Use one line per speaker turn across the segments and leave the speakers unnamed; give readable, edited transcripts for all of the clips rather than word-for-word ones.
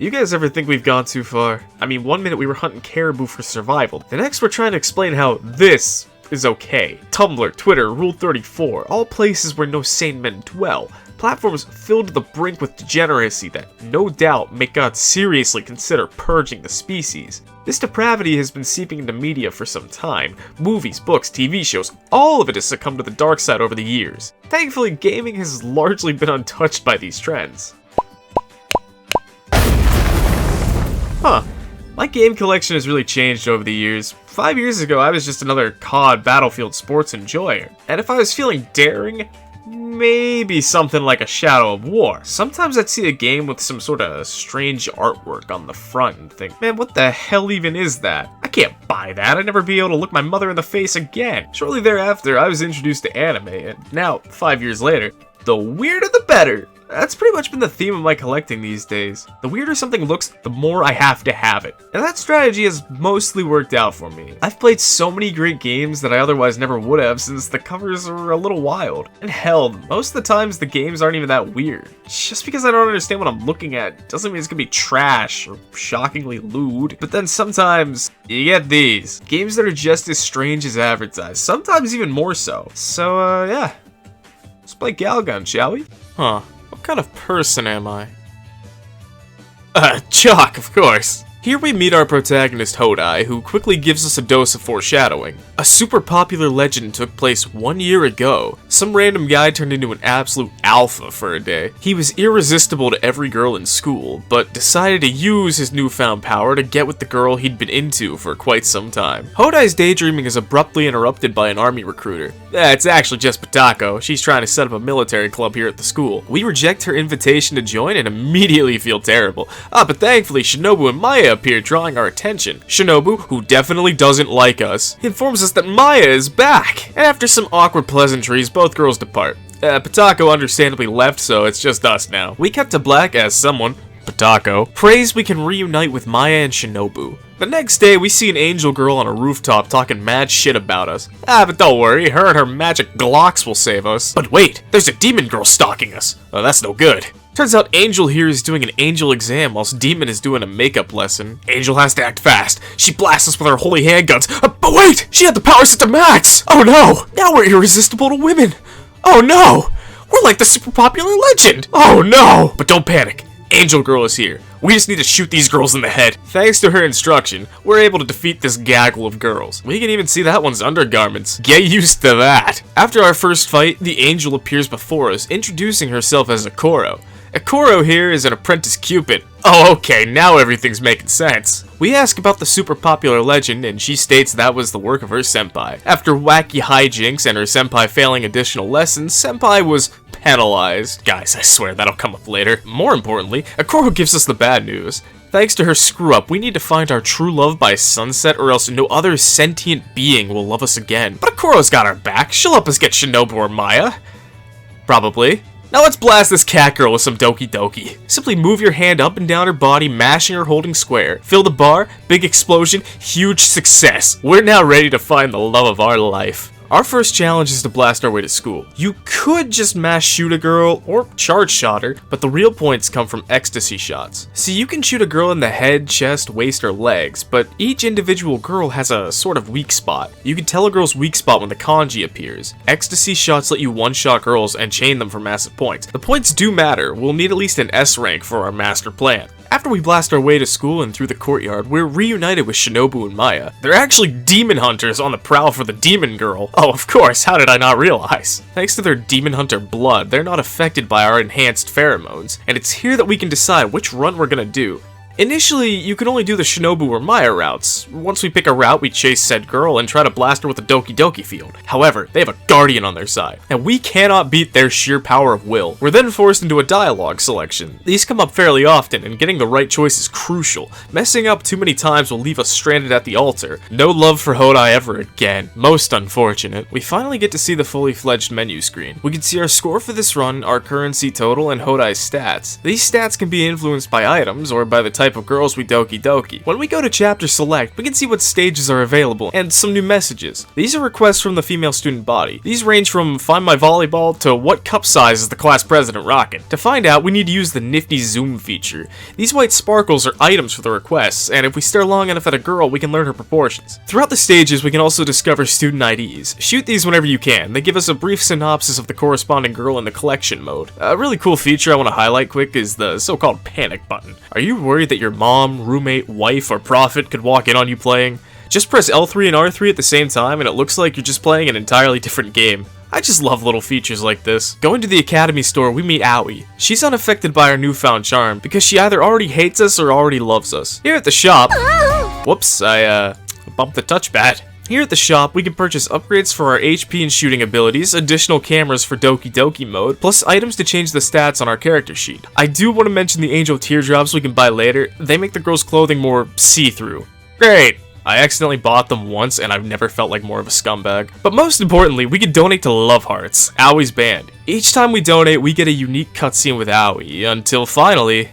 You guys ever think we've gone too far? I mean, one minute we were hunting caribou for survival, the next we're trying to explain how this is okay. Tumblr, Twitter, Rule 34, all places where no sane men dwell. Platforms filled to the brink with degeneracy that, no doubt, make God seriously consider purging the species. This depravity has been seeping into media for some time. Movies, books, TV shows, all of it has succumbed to the dark side over the years. Thankfully, gaming has largely been untouched by these trends. Huh. My game collection has really changed over the years. 5 years ago, I was just another COD Battlefield sports enjoyer. And if I was feeling daring, maybe something like a Shadow of War. Sometimes I'd see a game with some sort of strange artwork on the front and think, man, what the hell even is that? I can't buy that. I'd never be able to look my mother in the face again. Shortly thereafter, I was introduced to anime, and now, 5 years later, the weirder the better. That's pretty much been the theme of my collecting these days. The weirder something looks, the more I have to have it. And that strategy has mostly worked out for me. I've played so many great games that I otherwise never would have since the covers are a little wild. And hell, most of the times the games aren't even that weird. Just because I don't understand what I'm looking at doesn't mean it's gonna be trash or shockingly lewd. But then sometimes you get these. Games that are just as strange as advertised, sometimes even more so. So, yeah. Let's play Galgun, shall we? Huh. What kind of person am I? Chalk, of course. Here we meet our protagonist Hodai, who quickly gives us a dose of foreshadowing. A super popular legend took place 1 year ago. Some random guy turned into an absolute alpha for a day. He was irresistible to every girl in school, but decided to use his newfound power to get with the girl he'd been into for quite some time. Hodai's daydreaming is abruptly interrupted by an army recruiter. It's actually just Patako. She's trying to set up a military club here at the school. We reject her invitation to join and immediately feel terrible. But thankfully Shinobu and Maya appear, drawing our attention. Shinobu, who definitely doesn't like us, informs us that Maya is back, and after some awkward pleasantries, both girls depart. Patako understandably left, so it's just us now. We cut to black as someone, Patako, prays we can reunite with Maya and Shinobu. The next day, we see an angel girl on a rooftop talking mad shit about us. But don't worry, her and her magic Glocks will save us. But wait, there's a demon girl stalking us. That's no good. Turns out Angel here is doing an angel exam whilst Demon is doing a makeup lesson. Angel has to act fast. She blasts us with her holy handguns. But wait! She had the power set to max! Oh no! Now we're irresistible to women! Oh no! We're like the super popular legend! Oh no! But don't panic. Angel Girl is here. We just need to shoot these girls in the head. Thanks to her instruction, we're able to defeat this gaggle of girls. We can even see that one's undergarments. Get used to that. After our first fight, the angel appears before us, introducing herself as Akoro. Akoro here is an apprentice Cupid. Oh, okay, now everything's making sense. We ask about the super popular legend, and she states that was the work of her senpai. After wacky hijinks and her senpai failing additional lessons, senpai was penalized. Guys, I swear that'll come up later. More importantly, Akoro gives us the bad news. Thanks to her screw-up, we need to find our true love by sunset, or else no other sentient being will love us again. But Akoro's got our back. She'll help us get Shinobu or Maya. Probably. Now let's blast this cat girl with some Doki Doki. Simply move your hand up and down her body, mashing or holding square. Fill the bar, big explosion, huge success. We're now ready to find the love of our life. Our first challenge is to blast our way to school. You could just mass shoot a girl or charge shot her, but the real points come from ecstasy shots. See, you can shoot a girl in the head, chest, waist, or legs, but each individual girl has a sort of weak spot. You can tell a girl's weak spot when the kanji appears. Ecstasy shots let you one-shot girls and chain them for massive points. The points do matter. We'll need at least an S rank for our master plan. After we blast our way to school and through the courtyard, we're reunited with Shinobu and Maya. They're actually demon hunters on the prowl for the demon girl. Oh, of course, how did I not realize? Thanks to their demon hunter blood, they're not affected by our enhanced pheromones, and it's here that we can decide which run we're gonna do. Initially, you can only do the Shinobu or Maya routes. Once we pick a route, we chase said girl and try to blast her with a Doki Doki field. However, they have a guardian on their side, and we cannot beat their sheer power of will. We're then forced into a dialogue selection. These come up fairly often, and getting the right choice is crucial. Messing up too many times will leave us stranded at the altar. No love for Hodai ever again. Most unfortunate. We finally get to see the fully fledged menu screen. We can see our score for this run, our currency total, and Hodai's stats. These stats can be influenced by items or by the type type of girls we doki doki. When we go to chapter select, we can see what stages are available and some new messages. These are requests from the female student body. These range from find my volleyball to what cup size is the class president rocking. To find out, we need to use the nifty zoom feature. These white sparkles are items for the requests, and if we stare long enough at a girl, we can learn her proportions. Throughout the stages, we can also discover student IDs. Shoot these whenever you can. They give us a brief synopsis of the corresponding girl in the collection mode. A really cool feature I want to highlight quick is the so-called panic button. Are you worried that your mom, roommate, wife, or prophet could walk in on you playing? Just press L3 and R3 at the same time and it looks like you're just playing an entirely different game. I just love little features like this. Going to the Academy store, we meet Aoi. She's unaffected by our newfound charm because she either already hates us or already loves us. Here at the shop... Whoops, I bumped the touchpad. Here at the shop, we can purchase upgrades for our HP and shooting abilities, additional cameras for Doki Doki mode, plus items to change the stats on our character sheet. I do want to mention the angel teardrops we can buy later. They make the girl's clothing more see-through. Great! I accidentally bought them once and I've never felt like more of a scumbag. But most importantly, we can donate to Love Hearts, Aoi's band. Each time we donate, we get a unique cutscene with Aoi, until finally...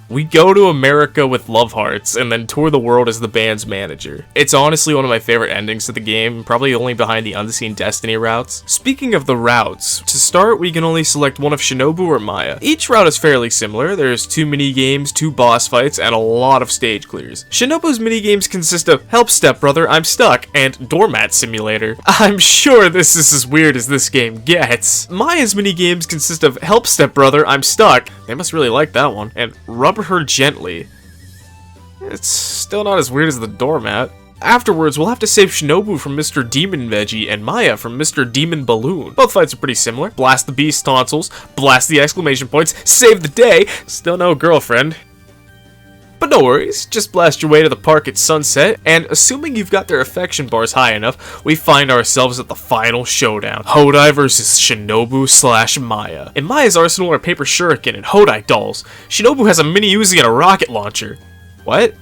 we go to America with Love Hearts, and then tour the world as the band's manager. It's honestly one of my favorite endings to the game, probably only behind the Unseen Destiny routes. Speaking of the routes, to start we can only select one of Shinobu or Maya. Each route is fairly similar, there's 2 mini-games, 2 boss fights, and a lot of stage clears. Shinobu's mini-games consist of Help Stepbrother, I'm Stuck, and Doormat Simulator. I'm sure this is as weird as this game gets. Maya's mini-games consist of Help Stepbrother, I'm Stuck, they must really like that one, and Rubber Her Gently. It's still not as weird as the doormat. Afterwards, we'll have to save Shinobu from Mr. Demon Veggie and Maya from Mr. Demon Balloon. Both fights are pretty similar. Blast the beast's tonsils, blast the exclamation points, save the day, still no girlfriend. But no worries, just blast your way to the park at sunset, and assuming you've got their affection bars high enough, we find ourselves at the final showdown. Hodai versus Shinobu / Maya. In Maya's arsenal are paper shuriken and Hodai dolls. Shinobu has a mini Uzi and a rocket launcher. What?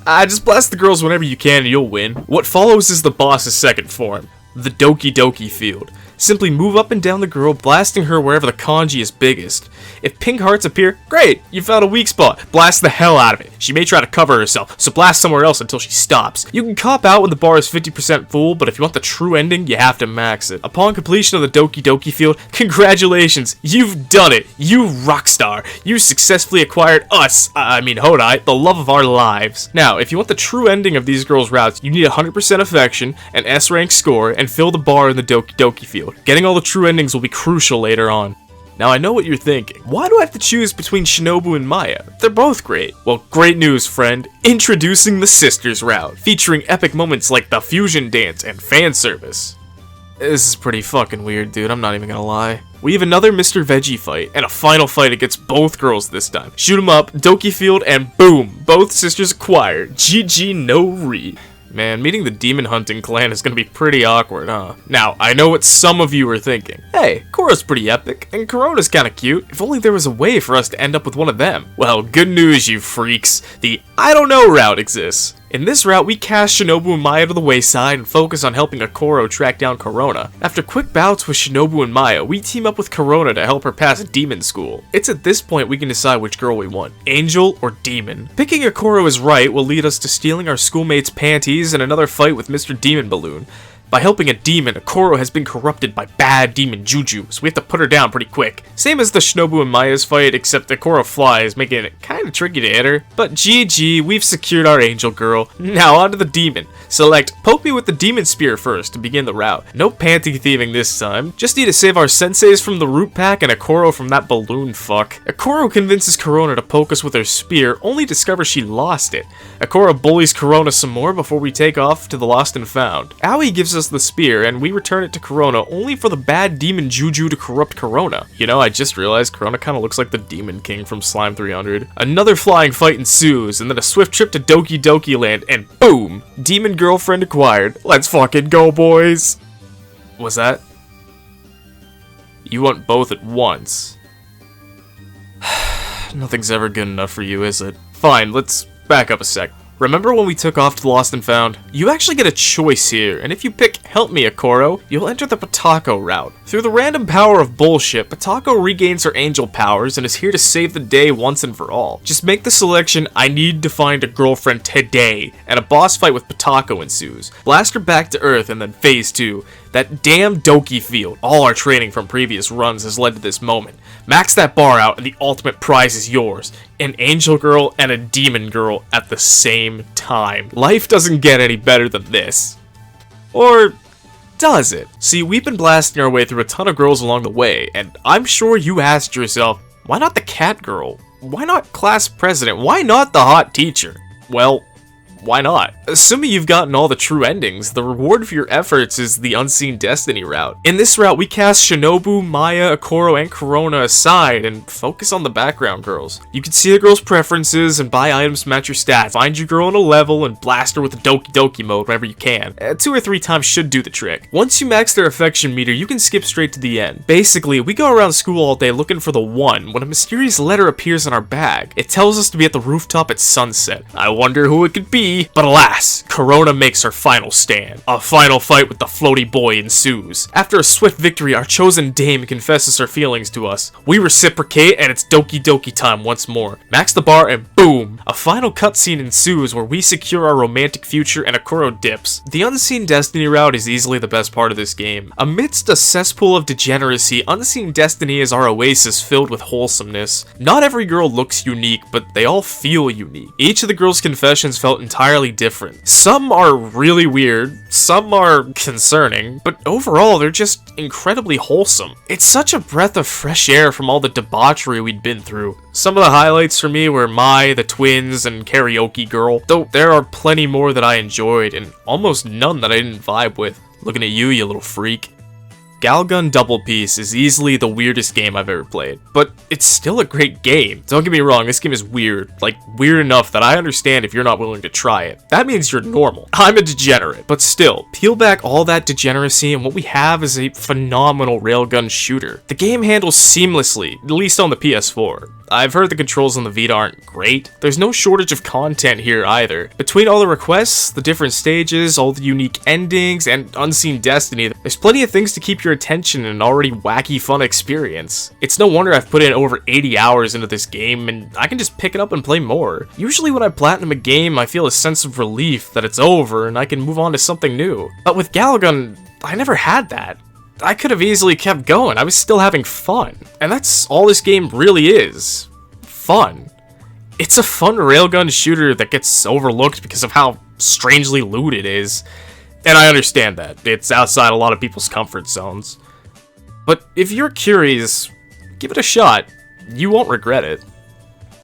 Just blast the girls whenever you can and you'll win. What follows is the boss's second form, the Doki Doki field. Simply move up and down the girl, blasting her wherever the kanji is biggest. If pink hearts appear, great, you found a weak spot. Blast the hell out of it. She may try to cover herself, so blast somewhere else until she stops. You can cop out when the bar is 50% full, but if you want the true ending, you have to max it. Upon completion of the Doki Doki field, congratulations, you've done it. You rockstar. You successfully acquired us, Hodai, the love of our lives. Now, if you want the true ending of these girls' routes, you need 100% affection, an S-rank score, and fill the bar in the Doki Doki field. Getting all the true endings will be crucial later on. Now I know what you're thinking. Why do I have to choose between Shinobu and Maya? They're both great. Well, great news, friend. Introducing the Sisters route, featuring epic moments like the fusion dance and fan service. This is pretty fucking weird, dude. I'm not even gonna lie. We have another Mr. Veggie fight, and a final fight against both girls this time. Shoot 'em up, Doki field, and boom! Both sisters acquired. GG no re. Man, meeting the demon hunting clan is gonna be pretty awkward, huh? Now, I know what some of you are thinking. Hey, Koro's pretty epic, and Corona's kinda cute. If only there was a way for us to end up with one of them. Well, good news, you freaks. The I don't know route exists. In this route, we cast Shinobu and Maya to the wayside and focus on helping Akoro track down Corona. After quick bouts with Shinobu and Maya, we team up with Corona to help her pass demon school. It's at this point we can decide which girl we want, angel or demon. Picking Akoro as right will lead us to stealing our schoolmate's panties and another fight with Mr. Demon Balloon. By helping a demon, Akoro has been corrupted by bad demon juju, so we have to put her down pretty quick. Same as the Shinobu and Maya's fight, except Akoro flies, making it kinda tricky to hit her. But GG, we've secured our angel girl. Now on to the demon. Select Poke Me with the Demon Spear first to begin the route. No panty thieving this time. Just need to save our senseis from the root pack and Akoro from that balloon fuck. Akoro convinces Corona to poke us with her spear, only discovers she lost it. Akoro bullies Corona some more before we take off to the lost and found. Aoi gives us the spear and we return it to Corona only for the bad demon juju to corrupt Corona. You know, I just realized Corona kinda looks like the Demon King from Slime 300. Another flying fight ensues, and then a swift trip to Doki Doki Land, and boom! Demon girlfriend acquired. Let's fucking go, boys! Was that? You want both at once. Nothing's ever good enough for you, is it? Fine, let's back up a sec. Remember when we took off to the Lost and Found? You actually get a choice here, and if you pick Help Me Okoro, you'll enter the Potako route. Through the random power of bullshit, Potako regains her angel powers and is here to save the day once and for all. Just make the selection, I need to find a girlfriend today, and a boss fight with Potako ensues. Blast her back to Earth, and then Phase 2. That damn Doki field. All our training from previous runs has led to this moment. Max that bar out and the ultimate prize is yours. An angel girl and a demon girl at the same time. Life doesn't get any better than this. Or does it? See, we've been blasting our way through a ton of girls along the way, and I'm sure you asked yourself, why not the cat girl? Why not class president? Why not the hot teacher? Well, why not? Assuming you've gotten all the true endings, the reward for your efforts is the Unseen Destiny route. In this route, we cast Shinobu, Maya, Okoro, and Corona aside and focus on the background girls. You can see a girl's preferences and buy items to match your stats. Find your girl in a level and blast her with the Doki Doki mode whenever you can. 2 or 3 times should do the trick. Once you max their affection meter, you can skip straight to the end. Basically, we go around school all day looking for the one when a mysterious letter appears in our bag. It tells us to be at the rooftop at sunset. I wonder who it could be. But alas, Corona makes her final stand. A final fight with the floaty boy ensues. After a swift victory, our chosen dame confesses her feelings to us. We reciprocate and it's Doki Doki time once more. Max the bar and boom! A final cutscene ensues where we secure our romantic future and Okoro dips. The Unseen Destiny route is easily the best part of this game. Amidst a cesspool of degeneracy, Unseen Destiny is our oasis filled with wholesomeness. Not every girl looks unique, but they all feel unique. Each of the girls' confessions felt entirely different. Some are really weird, some are concerning, but overall they're just incredibly wholesome. It's such a breath of fresh air from all the debauchery we'd been through. Some of the highlights for me were Mai, the twins, and Karaoke Girl, though there are plenty more that I enjoyed and almost none that I didn't vibe with. Looking at you, you little freak. Galgun Double Peace is easily the weirdest game I've ever played, but it's still a great game. Don't get me wrong, this game is weird, like weird enough that I understand if you're not willing to try it. That means you're normal. I'm a degenerate, but still, peel back all that degeneracy and what we have is a phenomenal railgun shooter. The game handles seamlessly, at least on the PS4. I've heard the controls on the Vita aren't great. There's no shortage of content here either. Between all the requests, the different stages, all the unique endings, and Unseen Destiny, there's plenty of things to keep your attention in an already wacky fun experience. It's no wonder I've put in over 80 hours into this game, and I can just pick it up and play more. Usually when I platinum a game, I feel a sense of relief that it's over and I can move on to something new. But with Galagun, I never had that. I could have easily kept going. I was still having fun. And that's all this game really is. Fun. It's a fun railgun shooter that gets overlooked because of how strangely lewd it is. And I understand that. It's outside a lot of people's comfort zones. But if you're curious, give it a shot. You won't regret it.